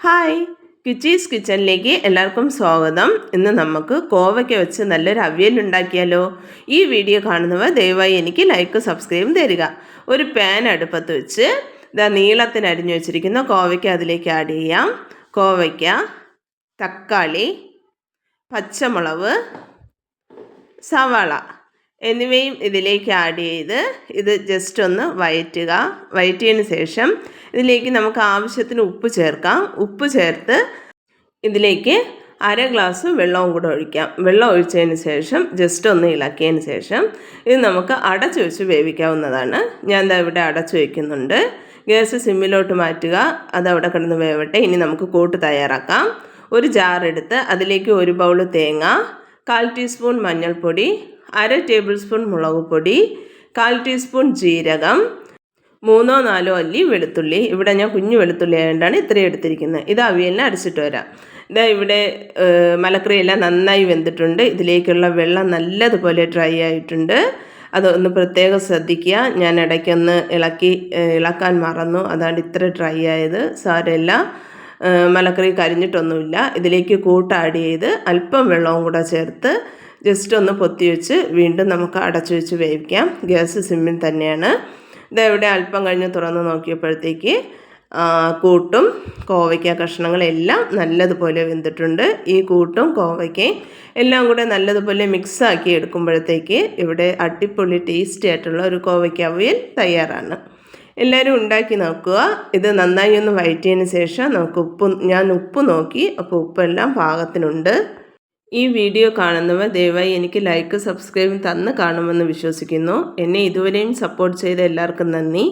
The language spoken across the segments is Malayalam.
ഹായ്, കിച്ചീസ് കിച്ചണിലേക്ക് എല്ലാവർക്കും സ്വാഗതം. ഇന്ന് നമുക്ക് കോവയ്ക്ക വെച്ച് നല്ലൊരു അവിയൽ ഉണ്ടാക്കിയാലോ? ഈ വീഡിയോ കാണുന്നവർ ദയവായി എനിക്ക് ലൈക്ക് സബ്സ്ക്രൈബും തരിക. ഒരു പാൻ അടുപ്പത്ത് വെച്ച് നീളത്തിന് അരിഞ്ഞു വെച്ചിരിക്കുന്ന കോവയ്ക്ക അതിലേക്ക് ആഡ് ചെയ്യാം. കോവയ്ക്ക, തക്കാളി, പച്ചമുളക്, സവാള എന്നിവയും ഇതിലേക്ക് ആഡ് ചെയ്ത് ഇത് ജസ്റ്റ് ഒന്ന് വഴറ്റിയതിന് ശേഷം ഇതിലേക്ക് നമുക്ക് ആവശ്യത്തിന് ഉപ്പ് ചേർക്കാം. ഉപ്പ് ചേർത്ത് ഇതിലേക്ക് അര ഗ്ലാസ് വെള്ളവും കൂടെ ഒഴിക്കാം. വെള്ളം ഒഴിച്ചതിന് ശേഷം ജസ്റ്റ് ഒന്ന് ഇളക്കിയതിന് ശേഷം ഇത് നമുക്ക് അടച്ചു വെച്ച് വേവിക്കാവുന്നതാണ്. ഞാൻ ദാ ഇവിടെ അടച്ചു വയ്ക്കുന്നുണ്ട്. ഗ്യാസ് സിമ്മിലോട്ട് മാറ്റുക. അത് അവിടെ കിടന്ന് വേവട്ടെ. ഇനി നമുക്ക് കൂട്ട് തയ്യാറാക്കാം. ഒരു ജാറെടുത്ത് അതിലേക്ക് ഒരു ബൗൾ തേങ്ങ, 1/4 ടീസ്പൂൺ മഞ്ഞൾപ്പൊടി, അര ടേബിൾ സ്പൂൺ മുളക് പൊടി, 1/4 ടീസ്പൂൺ ജീരകം, 3-4 അല്ലി വെളുത്തുള്ളി. ഇവിടെ ഞാൻ കുഞ്ഞു വെളുത്തുള്ളി ആയതുകൊണ്ടാണ് ഇത്രയും എടുത്തിരിക്കുന്നത്. ഇത് അവിയലിനെ അരച്ചിട്ട് വരാം. ഇതാ ഇവിടെ മലക്കറിയെല്ലാം നന്നായി വെന്തിട്ടുണ്ട്. ഇതിലേക്കുള്ള വെള്ളം നല്ലതുപോലെ ഡ്രൈ ആയിട്ടുണ്ട്. അതൊന്ന് പ്രത്യേകം ശ്രദ്ധിക്കുക. ഞാൻ ഇടയ്ക്കൊന്ന് ഇളക്കാൻ മറന്നു, അതാണ് ഇത്ര ഡ്രൈ ആയത്. സാരമില്ല, മലക്കറി കരിഞ്ഞിട്ടൊന്നുമില്ല. ഇതിലേക്ക് കൂട്ട് ആഡ് ചെയ്ത് അല്പം വെള്ളവും കൂടെ ചേർത്ത് ജസ്റ്റ് ഒന്ന് പൊത്തി വെച്ച് വീണ്ടും നമുക്ക് അടച്ചു വെച്ച് വേവിക്കാം. ഗ്യാസ് സിമ്മിൽ തന്നെയാണ്. ഇതെവിടെ അല്പം കഴിഞ്ഞ് തുറന്ന് നോക്കിയപ്പോഴത്തേക്ക് കൂട്ടും കോവയ്ക്ക കഷ്ണങ്ങളെല്ലാം നല്ലതുപോലെ വെന്തിട്ടുണ്ട്. ഈ കൂട്ടും കോവയ്ക്കയും എല്ലാം കൂടെ നല്ലതുപോലെ മിക്സാക്കി എടുക്കുമ്പോഴത്തേക്ക് ഇവിടെ അടിപൊളി ടേസ്റ്റി ആയിട്ടുള്ള ഒരു കോവയ്ക്ക അവിയൽ തയ്യാറാണ്. എല്ലാവരും ഉണ്ടാക്കി നോക്കുക. ഇത് നന്നായി ഒന്ന് വഴറ്റിയതിന് ശേഷം നമുക്ക് ഞാൻ ഉപ്പ് നോക്കി, അപ്പോൾ ഉപ്പെല്ലാം പാകത്തിനുണ്ട്. ഈ വീഡിയോ കാണുന്നവർ ദയവായി എനിക്ക് ലൈക്ക് സബ്സ്ക്രൈബും തന്ന് കാണുമെന്ന് വിശ്വസിക്കുന്നു. എന്നെ ഇതുവരെയും സപ്പോർട്ട് ചെയ്ത എല്ലാവർക്കും നന്ദി.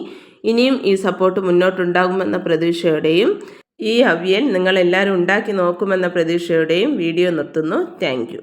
ഇനിയും ഈ സപ്പോർട്ട് മുന്നോട്ടുണ്ടാകുമെന്ന പ്രതീക്ഷയോടെയും ഈ അവിയൽ നിങ്ങളെല്ലാവരും ഉണ്ടാക്കി നോക്കുമെന്ന പ്രതീക്ഷയോടെയും വീഡിയോ നിർത്തുന്നു. Thank you.